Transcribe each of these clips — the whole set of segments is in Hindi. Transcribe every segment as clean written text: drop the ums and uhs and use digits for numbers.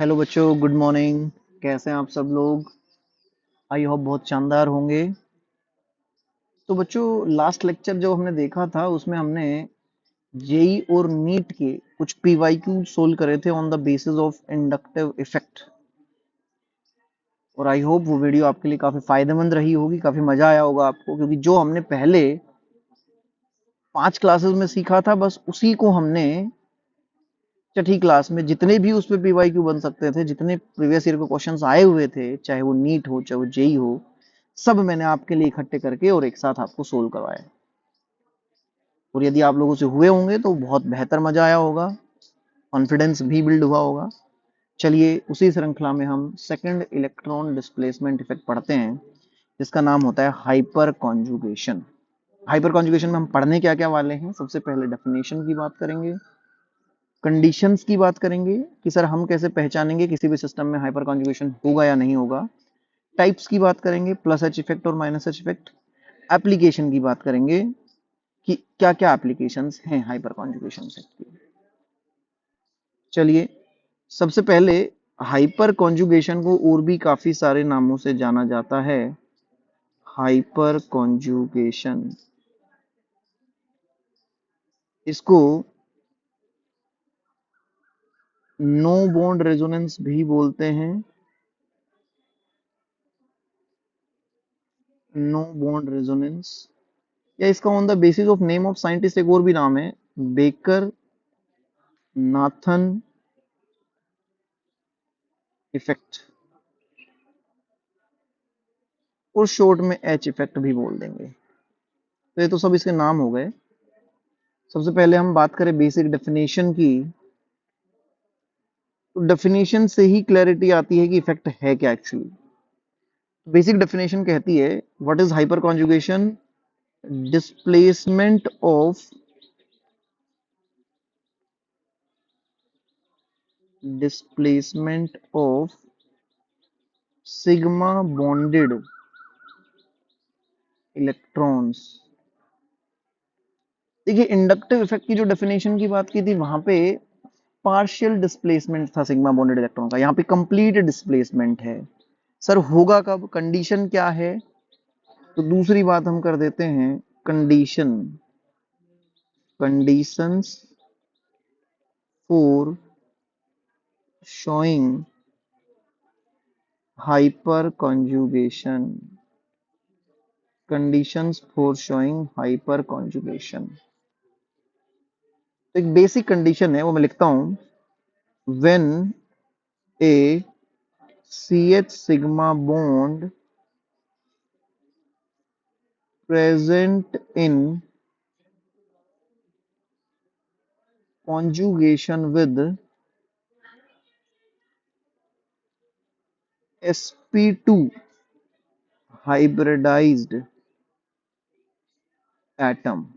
हेलो बच्चों, गुड मॉर्निंग। कैसे हैं आप सब लोग? आई होप बहुत शानदार होंगे। तो बच्चों, लास्ट लेक्चर जो हमने देखा था उसमें हमने जेई और नीट के कुछ पीवाईक्यू सोल्व करे थे on the basis of inductive effect. और आई होप वो वीडियो आपके लिए काफी फायदेमंद रही होगी, काफी मजा आया होगा आपको, क्योंकि जो हमने पहले 5 क्लासेस में सीखा था बस उसी को हमने छठी क्लास में जितने भी उस पे पीवाईक्यू बन सकते थे, जितने प्रीवियस ईयर के क्वेश्चंस आए हुए थे, चाहे वो नीट हो चाहे वो जेई हो, सब मैंने आपके लिए इकट्ठे करके और एक साथ आपको सोल्व करवाया। और यदि आप लोगों से हुए होंगे तो बहुत बेहतर मजा आया होगा, कॉन्फिडेंस भी बिल्ड हुआ होगा। चलिए उसी श्रृंखला में हम सेकंड इलेक्ट्रॉन डिस्प्लेसमेंट इफेक्ट पढ़ते हैं, जिसका नाम होता है हाइपर कॉन्जुगेशन। हाइपर कॉन्जुगेशन में हम पढ़ने क्या क्या वाले हैं? सबसे पहले डेफिनेशन की बात करेंगे, कंडीशंस की बात करेंगे कि सर हम कैसे पहचानेंगे किसी भी सिस्टम में हाइपर कॉन्जुगेशन होगा या नहीं होगा, टाइप्स की बात करेंगे, प्लस एच इफेक्ट और माइनस एच इफेक्ट, एप्लीकेशन की बात करेंगे कि क्या क्या एप्लीकेशंस हैं हाइपर कॉन्जुगेशन की। चलिए, सबसे पहले हाइपर कॉन्जुगेशन को और भी काफी सारे नामों से जाना जाता है। हाइपर कॉन्जुगेशन, इसको नो बॉन्ड रेजोनेंस भी बोलते हैं। नो बॉन्ड रेजोनेंस, या इसका on the basis of name of scientist एक और भी नाम है, बेकर नाथन इफेक्ट, और शॉर्ट में एच इफेक्ट भी बोल देंगे। तो ये तो सब इसके नाम हो गए। सबसे पहले हम बात करें बेसिक डेफिनेशन की, तो डेफिनेशन से ही क्लैरिटी आती है कि इफेक्ट है क्या एक्चुअली। बेसिक डेफिनेशन कहती है, what is hyper conjugation? Displacement of displacement of sigma bonded electrons. देखिए, इंडक्टिव इफेक्ट की जो डेफिनेशन की बात की थी वहां पे पार्शियल डिस्प्लेसमेंट था सिग्मा बॉन्डेड इलेक्ट्रॉन का, यहाँ पे कंप्लीट डिस्प्लेसमेंट है। सर होगा कब? कंडीशन क्या है? तो दूसरी बात हम कर देते हैं, condition, conditions for showing hyper conjugation, conditions for showing hyper conjugation. तो एक बेसिक कंडीशन है, वो मैं लिखता हूं, when A CH sigma bond present in conjugation with sp2 hybridized atom,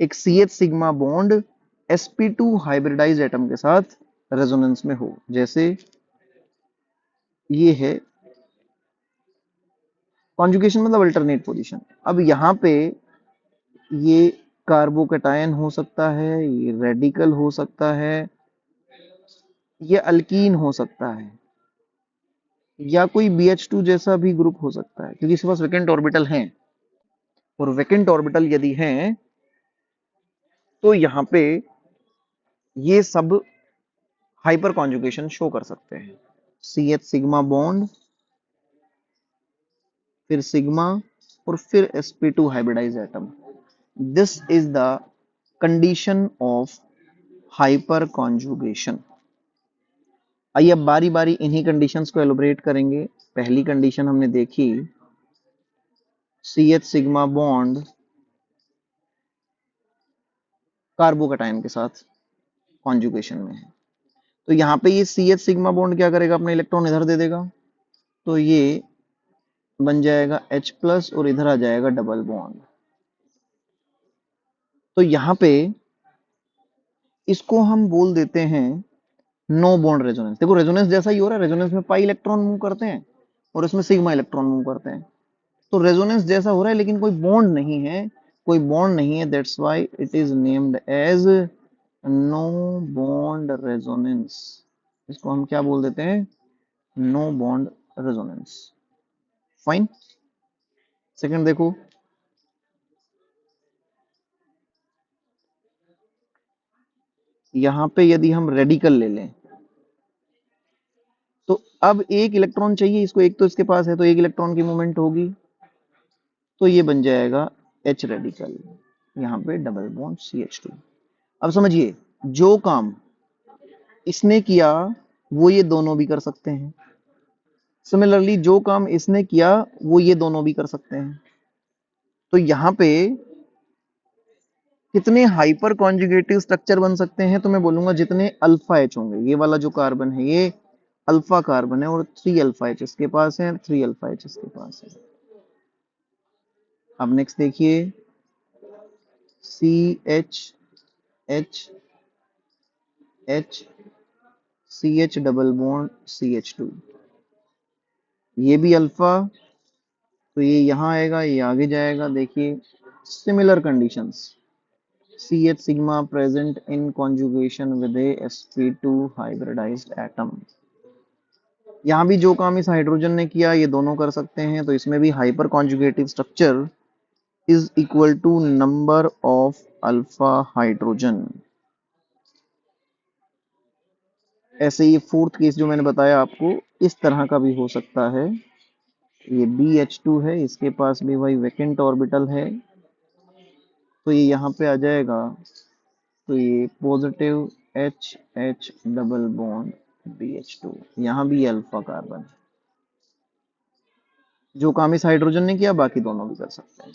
एक CH sigma bond sp2 hybridised atom के साथ रेजोनेंस में हो, जैसे ये है कॉन्जुगेशन मतलब अल्टरनेट पोजीशन। अब यहाँ पे ये कार्बोकैटायन हो सकता है, ये रेडिकल हो सकता है, ये अल्कीन हो सकता है, या कोई BH2 जैसा भी ग्रुप हो सकता है, क्योंकि इसके पास वैकेंट ऑर्बिटल हैं। और वैकेंट ऑर्बिटल यदि हैं तो यहाँ पे ये सब हाइपर कॉन्जुगेशन शो कर सकते हैं। CH सिग्मा बॉन्ड, फिर सिग्मा, और फिर sp2 hybridised atom. This is the condition of hyper conjugation. आइए अब बारी बारी इन्हीं कंडीशंस को एलोबरेट करेंगे। पहली कंडीशन हमने देखी, CH सिग्मा बॉन्ड कार्बोकैटायन के साथ कॉन्जुगेशन में है, तो यहाँ पे ये CH सिग्मा बॉन्ड क्या करेगा? अपना इलेक्ट्रॉन इधर दे देगा, तो ये बन जाएगा H प्लस और इधर आ जाएगा डबल बॉन्ड। तो यहाँ पे इसको हम बोल देते हैं नो बॉन्ड रेजोनेंस। देखो रेजोनेंस जैसा ही हो रहा है, रेजोनेंस में पाई इलेक्ट्रॉन मूव करते हैं और इसमें सिग्मा इलेक्ट्रॉन मूव करते हैं, तो रेजोनेंस जैसा हो रहा है लेकिन कोई बॉन्ड नहीं है, कोई बॉन्ड नहीं है, that's why it is named as no bond bond resonance, इसको हम क्या बोल देते हैं, no bond resonance. Fine. Second देखो, यहां पे यदि हम रेडिकल ले लें तो अब एक इलेक्ट्रॉन चाहिए इसको, एक तो इसके पास है तो एक इलेक्ट्रॉन की मूवमेंट होगी, तो ये बन जाएगा H रेडिकल, यहां पे डबल बॉन्ड CH2। अब समझिए, जो काम इसने किया वो ये दोनों भी कर सकते हैं, सिमिलरली जो काम इसने किया वो ये दोनों भी कर सकते हैं। तो यहां पे कितने हाइपर कॉन्जुगेटिव स्ट्रक्चर बन सकते हैं, तो मैं बोलूंगा जितने अल्फा एच होंगे, ये वाला जो कार्बन है ये अल्फा कार्बन है और 3 अल्फा एच इसके पास है, 3 अल्फा एच इसके पास है। अब नेक्स्ट देखिए, C H H H C H double bond CH2, ये भी अल्फा, तो ये यहां आएगा, ये आगे जाएगा। देखिए similar conditions, CH sigma present in conjugation with a sp2 hybridized atom। यहां भी जो काम इस हाइड्रोजन ने किया ये दोनों कर सकते हैं, तो इसमें भी hyper conjugative structure is equal to number of alpha hydrogen. ऐसे ये फोर्थ केस जो मैंने बताया आपको, इस तरह का भी हो सकता है। ये BH2 है, इसके पास भी वही वैकेंट ऑर्बिटल है, तो ये यहाँ पे आ जाएगा, तो ये positive H double bond BH2, यहाँ भी अल्फा कार्बन है। जो काम इस हाइड्रोजन ने किया बाकी दोनों भी कर सकते हैं।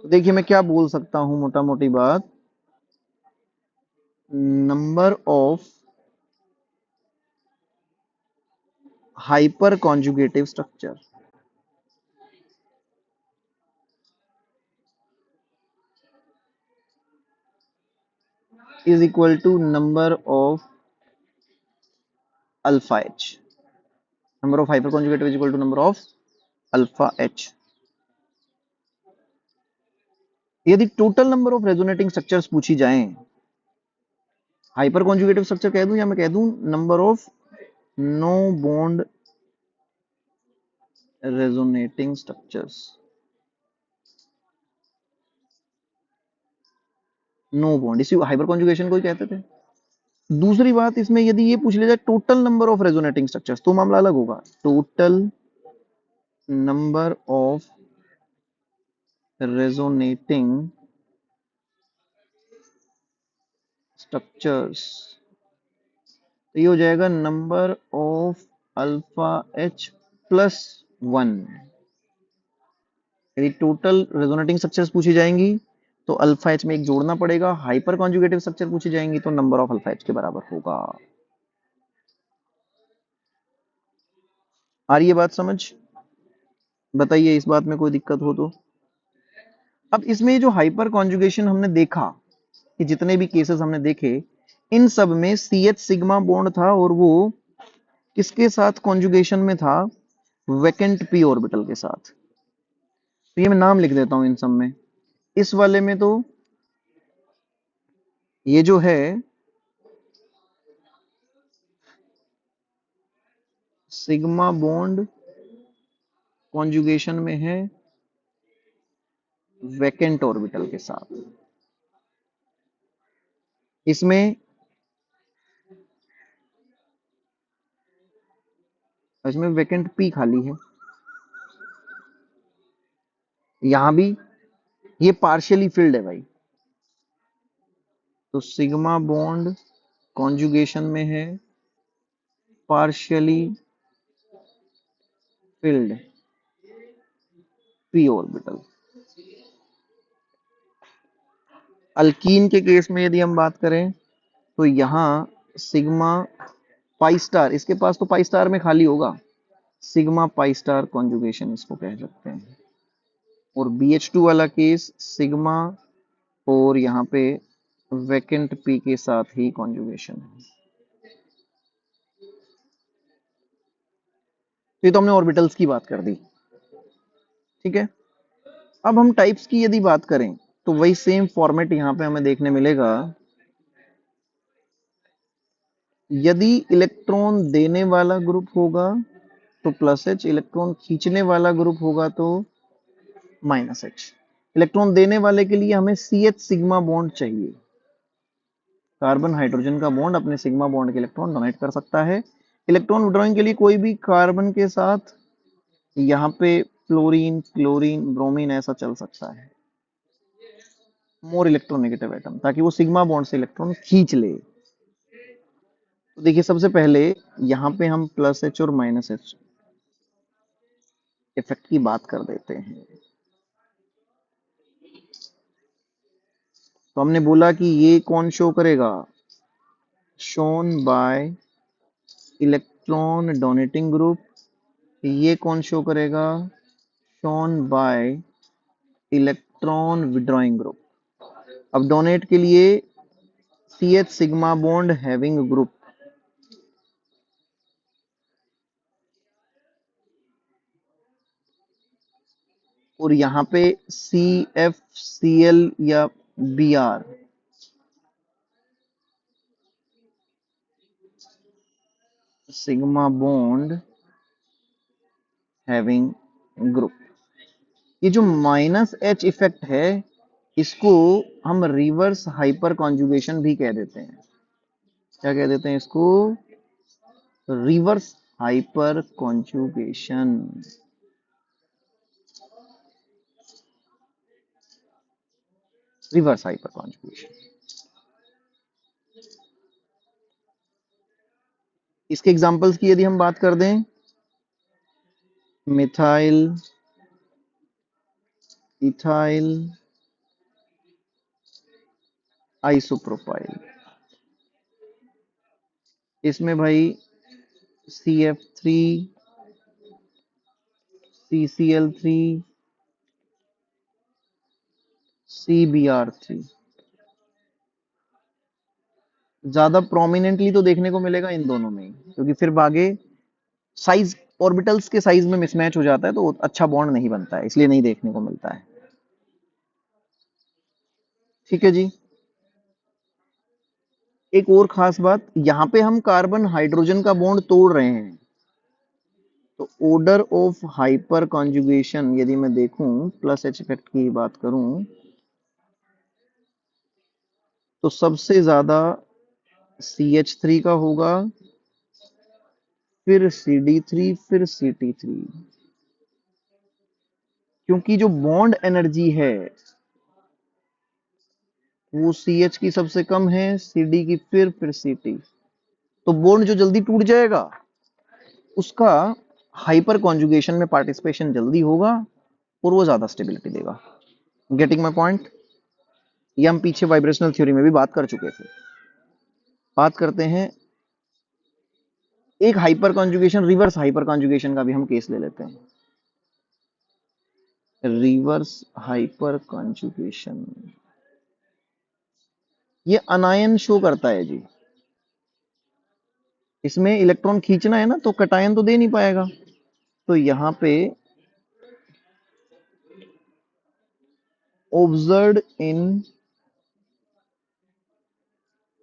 तो देखिए मैं क्या बोल सकता हूं, मोटा मोटी बात, number of hyper conjugative structure is equal to number of alpha H, number of hyperconjugative is equal to number of alpha H. यदि total number of resonating structures पूछी जाएं, हाइपर कॉन्जुगेटिव स्ट्रक्चर कह दूं या मैं कह दूं number of no bond resonating structures, no bond, इसी हाइपर कॉन्जुगेशन को ही कहते थे। दूसरी बात, इसमें यदि ये पूछ लिया जाए total number of resonating structures तो मामला अलग होगा, total number of resonating structures, तो ये हो जाएगा number of alpha H plus 1। यदि टोटल रेजोनेटिंग स्ट्रक्चर्स पूछी जाएंगी तो अल्फा एच में एक जोड़ना पड़ेगा, हाइपर कॉन्जुगेटिव स्ट्रक्चर पूछी जाएंगी तो नंबर ऑफ अल्फा एच के बराबर होगा। आ रही है बात समझ? बताइए इस बात में कोई दिक्कत हो तो। अब इसमें जो हाइपर कॉन्जुगेशन हमने देखा, कि जितने भी केसेस हमने देखे इन सब में CH सिग्मा बॉन्ड था और वो किसके साथ कॉन्जुगेशन में था, वैकेंट p ऑर्बिटल के साथ। तो ये मैं नाम लिख देता हूं इन सब में। इस वाले में तो ये जो है सिग्मा बॉन्ड कॉन्जुगेशन में है वैकेंट ऑर्बिटल के साथ, इसमें इसमें वैकेंट p खाली है, यहां भी ये पार्शियली फिल्ड है भाई, तो सिग्मा बॉन्ड कॉन्जुगेशन में है partially field p orbital. Alkyne के केस में यदि हम बात करें तो यहां सिग्मा पाई स्टार, इसके पास तो पाई स्टार में खाली होगा, सिग्मा पाई स्टार कॉन्जुगेशन इसको कह सकते हैं। और BH2 वाला केस सिग्मा और यहाँ पे वैकेंट p के साथ ही कॉन्जुगेशन है। तो ये तो हमने ऑर्बिटल्स की बात कर दी, ठीक है। अब हम टाइप्स की यदि बात करें तो वही सेम फॉर्मेट यहाँ पे हमें देखने मिलेगा। यदि इलेक्ट्रॉन देने वाला ग्रुप होगा तो प्लस एच, इलेक्ट्रॉन खींचने वाला ग्रुप होगा तो माइनस एच। इलेक्ट्रॉन देने वाले के लिए हमें सी एच सिग्मा बॉन्ड चाहिए। कार्बन हाइड्रोजन का बॉन्ड अपने सिग्मा बॉन्ड के इलेक्ट्रॉन डोनेट कर सकता है। इलेक्ट्रॉन विड्रॉइंग के लिए कोई भी कार्बन के साथ यहाँ पे फ्लोरीन, क्लोरीन, ब्रोमीन ऐसा चल सकता है, मोर इलेक्ट्रोनेगेटिव एटम, ताकि वो सिग्मा बॉन्ड से इलेक्ट्रॉन खींच ले। तो देखिए सबसे पहले यहाँ पे हम प्लस एच और माइनस एच इफेक्ट की बात कर देते हैं। तो हमने बोला कि ये कौन शो करेगा, shown by electron donating group. ये कौन शो करेगा, shown by electron withdrawing group. अब डोनेट के लिए C H sigma bond having group, और यहाँ पे सी एफ सी एल या B R, sigma bond having group. ये जो माइनस एच इफेक्ट है, इसको हम रिवर्स हाइपर कॉन्जुगेशन भी कह देते हैं। क्या कह देते हैं इसको, reverse hyper conjugation. Reverse hyper conjugation, इसके एग्जांपल्स की यदि हम बात कर दें, मिथाइल, इथाइल, आइसोप्रोपाइल, इसमें भाई CF3, CCl3, CBr3 ज्यादा प्रोमिनेंटली तो देखने को मिलेगा इन दोनों में ही, क्योंकि फिर आगे साइज, ऑर्बिटल्स के साइज में मिसमैच हो जाता है तो अच्छा बॉन्ड नहीं बनता है, इसलिए नहीं देखने को मिलता है। ठीक है जी। एक और खास बात, यहां पे हम कार्बन हाइड्रोजन का बॉन्ड तोड़ रहे हैं, तो ऑर्डर ऑफ हाइपर कॉन्जुगेशन यदि मैं देखूं, प्लस एच इफेक्ट की बात करूं, तो सबसे ज्यादा CH3 का होगा, फिर CD3, फिर CT3, क्योंकि जो बॉन्ड एनर्जी है वो CH की सबसे कम है, CD की फिर CT। तो बॉन्ड जो जल्दी टूट जाएगा उसका हाइपर कॉन्जुगेशन में पार्टिसिपेशन जल्दी होगा और वो ज्यादा स्टेबिलिटी देगा। Getting my point. ये हम पीछे वाइब्रेशनल थ्योरी में भी बात कर चुके थे। बात करते हैं एक hyper conjugation, reverse hyper conjugation का भी हम केस ले लेते हैं। रिवर्स हाइपर कॉन्जुगेशन, ये अनायन शो करता है जी। इसमें इलेक्ट्रॉन खींचना है ना, तो कटायन तो दे नहीं पाएगा, तो यहां पे ऑब्जर्व्ड इन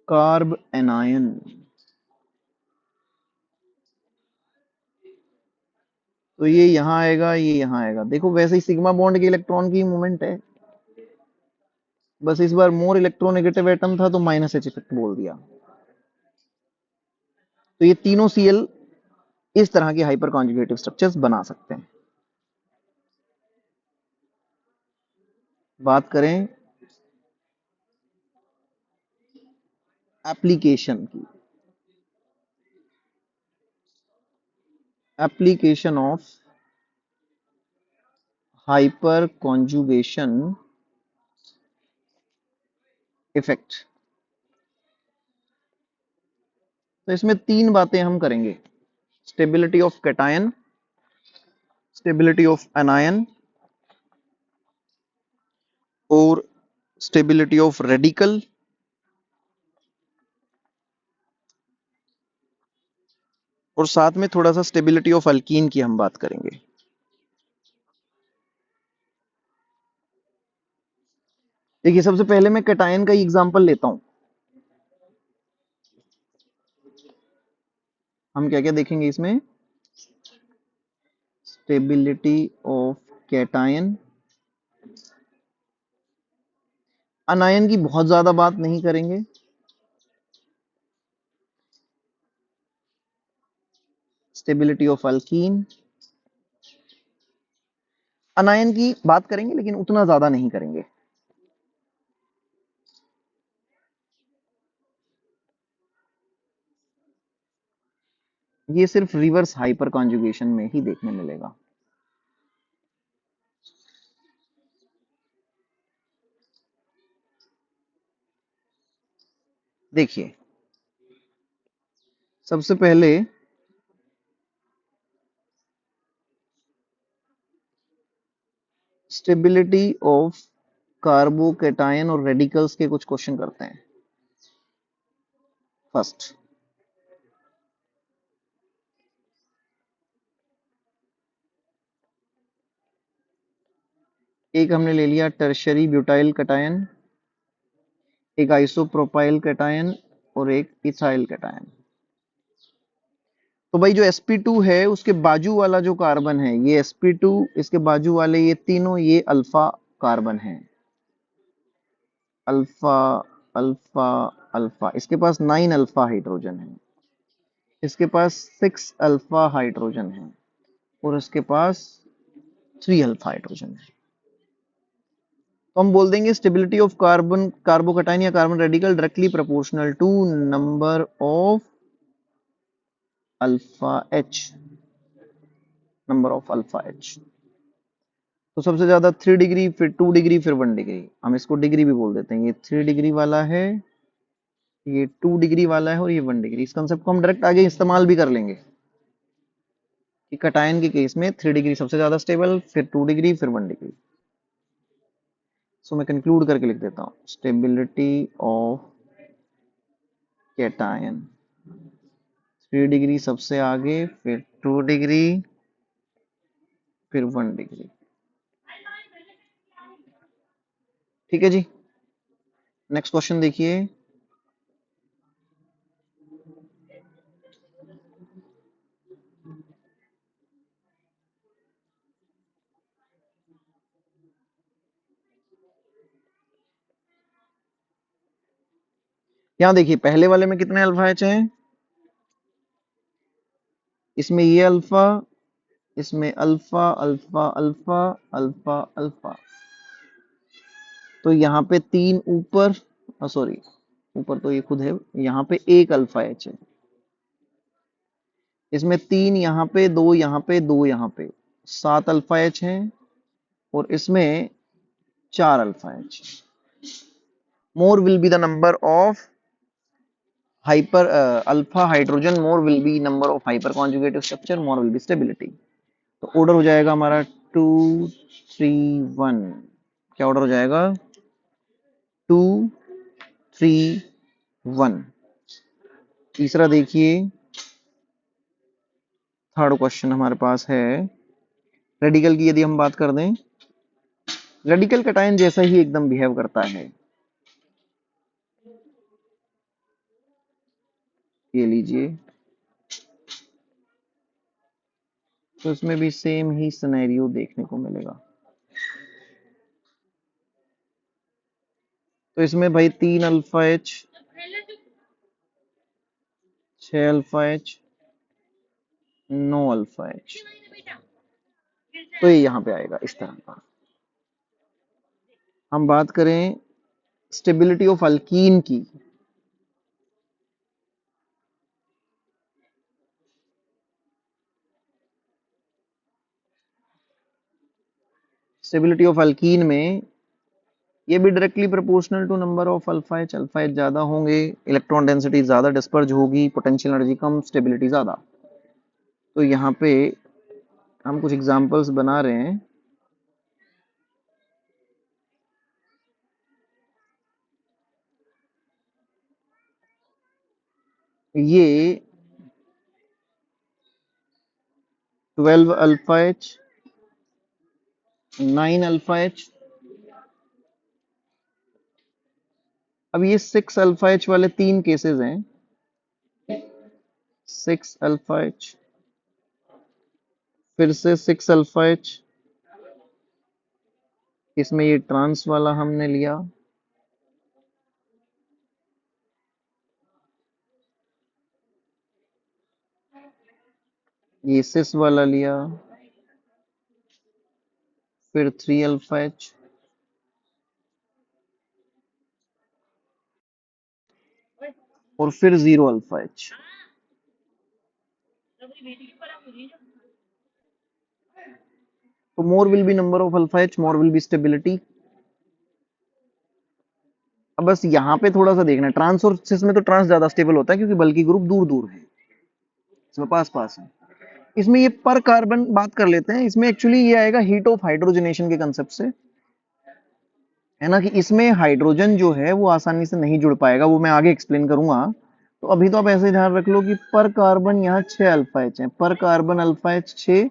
कार्ब एनायन, तो ये यहां आएगा, ये यहां आएगा। देखो वैसे ही सिग्मा बॉन्ड के इलेक्ट्रॉन की मूवमेंट है, बस इस बार मोर इलेक्ट्रोनेगेटिव एटम था तो माइनस एच इफेक्ट बोल दिया। तो ये तीनों Cl इस तरह के हाइपर कॉन्जुगेटिव स्ट्रक्चर्स बना सकते हैं। बात करें एप्लीकेशन की, application of hyper conjugation effect, तो इसमें तीन बातें हम करेंगे, stability of cation, stability of anion और स्टेबिलिटी ऑफ रेडिकल, और साथ में थोड़ा सा स्टेबिलिटी ऑफ अल्कीन की हम बात करेंगे। देखिए सबसे पहले मैं कैटायन का ही एग्जांपल लेता हूं। हम क्या क्या देखेंगे इसमें? Stability of cation. अनायन की बहुत ज्यादा बात नहीं करेंगे। Stability of alkyne. अनायन की बात करेंगे लेकिन उतना ज्यादा नहीं करेंगे। ये सिर्फ रिवर्स हाइपर कॉन्जुगेशन में ही देखने मिलेगा। देखिए, सबसे पहले स्टेबिलिटी ऑफ कार्बोकैटायन और रेडिकल्स के कुछ क्वेश्चन करते हैं। फर्स्ट, एक हमने ले लिया टर्शरी ब्यूटाइल कैटायन, एक आइसोप्रोपाइल कैटायन और एक इथाइल कैटायन। तो भाई जो sp2 है उसके बाजू वाला जो कार्बन है ये sp2, इसके बाजू वाले ये तीनों ये अल्फा कार्बन है। अल्फा अल्फा अल्फा, इसके पास 9 अल्फा हाइड्रोजन है, इसके पास 6 अल्फा हाइड्रोजन है और इसके पास 3 अल्फा हाइड्रोजन है। तो हम बोल देंगे स्टेबिलिटी ऑफ कार्बन कार्बोकैटायन या carbon radical directly proportional to number of alpha H, number of alpha H. तो सबसे ज्यादा 3 डिग्री, फिर 2 डिग्री, फिर 1 डिग्री। हम इसको डिग्री भी बोल देते हैं। ये 3 डिग्री वाला है, ये 2 डिग्री वाला है और ये 1 डिग्री। इस कंसेप्ट को हम डायरेक्ट आगे इस्तेमाल भी कर लेंगे कि कटायन के केस में 3 डिग्री सबसे ज्यादा स्टेबल, फिर 2 डिग्री, फिर 1 डिग्री। सो मैं कंक्लूड करके लिख देता हूं, स्टेबिलिटी ऑफ कैटायन 3 डिग्री सबसे आगे, फिर 2 डिग्री, फिर 1 डिग्री। ठीक है जी। नेक्स्ट क्वेश्चन देखिए। यहां देखिए पहले वाले में कितने अल्फा एच हैं? इसमें ये अल्फा, इसमें alpha alpha alpha alpha alpha. तो यहाँ पे 3 ऊपर, सॉरी ऊपर तो ये खुद है, यहाँ पे 1 अल्फा एच है, इसमें 3 यहाँ पे, 2 यहाँ पे, 2 यहाँ पे, 7 अल्फा एच है और इसमें 4 alpha H. More will be the number of hyper alpha hydrogen, more will be number of hyper conjugative structure, more will be stability. तो ऑर्डर हो जाएगा हमारा 2 3 1। क्या ऑर्डर हो जाएगा? 2 3 1। तीसरा देखिए, थर्ड क्वेश्चन हमारे पास है रेडिकल की। यदि हम बात कर दें, रेडिकल कैटायन जैसा ही एकदम बिहेव करता है। ये लीजिए, तो इसमें भी सेम ही सिनेरियो देखने को मिलेगा। तो इसमें भाई 3 alpha H, 6 alpha H, 9 alpha H. तो ये यहां पे आएगा इस तरह का। हम बात करें स्टेबिलिटी ऑफ अल्कीन की, स्टेबिलिटी ऑफ अल्कीन में ये भी directly proportional to number of alpha H. Alpha H ज्यादा होंगे, इलेक्ट्रॉन डेंसिटी ज्यादा डिस्पर्ज होगी, पोटेंशियल एनर्जी कम, स्टेबिलिटी ज्यादा। तो यहाँ पे हम कुछ एग्जांपल्स बना रहे हैं। ये 12 अल्फा एच, 9 अल्फा एच। अब ये 6 अल्फा एच वाले 3 केसेस हैं। 6 अल्फा एच, फिर से 6 अल्फा एच, इसमें ये ट्रांस वाला हमने लिया, ये सिस वाला लिया, फिर 3 अल्फा एच, और फिर 0 अल्फा एच। तो more will be number of alpha H, more will be stability. अब बस यहाँ पे थोड़ा सा देखना, ट्रांस और सिस में तो ट्रांस ज्यादा स्टेबल होता है क्योंकि बल्कि ग्रुप दूर दूर है, इसमें पास पास है। इसमें ये पर कार्बन बात कर लेते हैं, इसमें एक्चुअली ये आएगा हीट ऑफ हाइड्रोजनेशन के कंसेप्ट से, है ना, कि इसमें हाइड्रोजन जो है वो आसानी से नहीं जुड़ पाएगा, वो मैं आगे एक्सप्लेन करूंगा। तो अभी तो आप ऐसे ध्यान रख लो कि पर कार्बन यहाँ 6 अल्फा एच है, पर कार्बन अल्फा एच 6,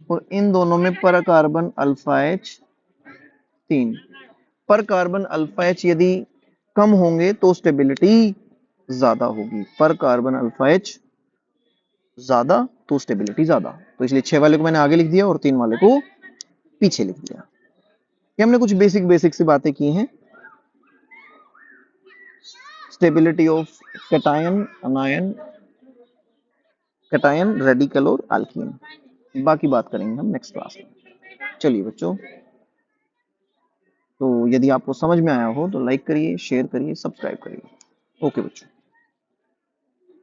और इन दोनों में पर कार्बन अल्फा एच 3। पर कार्बन अल्फा एच यदि कम होंगे तो स्टेबिलिटी ज्यादा होगी, पर कार्बन अल्फा एच ज्यादा तो स्टेबिलिटी ज्यादा, तो इसलिए 6 वाले को मैंने आगे लिख दिया और 3 वाले को पीछे लिख दिया। ये हमने कुछ बेसिक सी बातें की हैं, stability of cation, अनायन, cation, radical और अल्कीन। बाकी बात करेंगे हम नेक्स्ट क्लास में। चलिए बच्चों, तो यदि आपको समझ में आया हो तो लाइक करिए, शेयर करिए, सब्सक्राइब करिए। ओके बच्चों।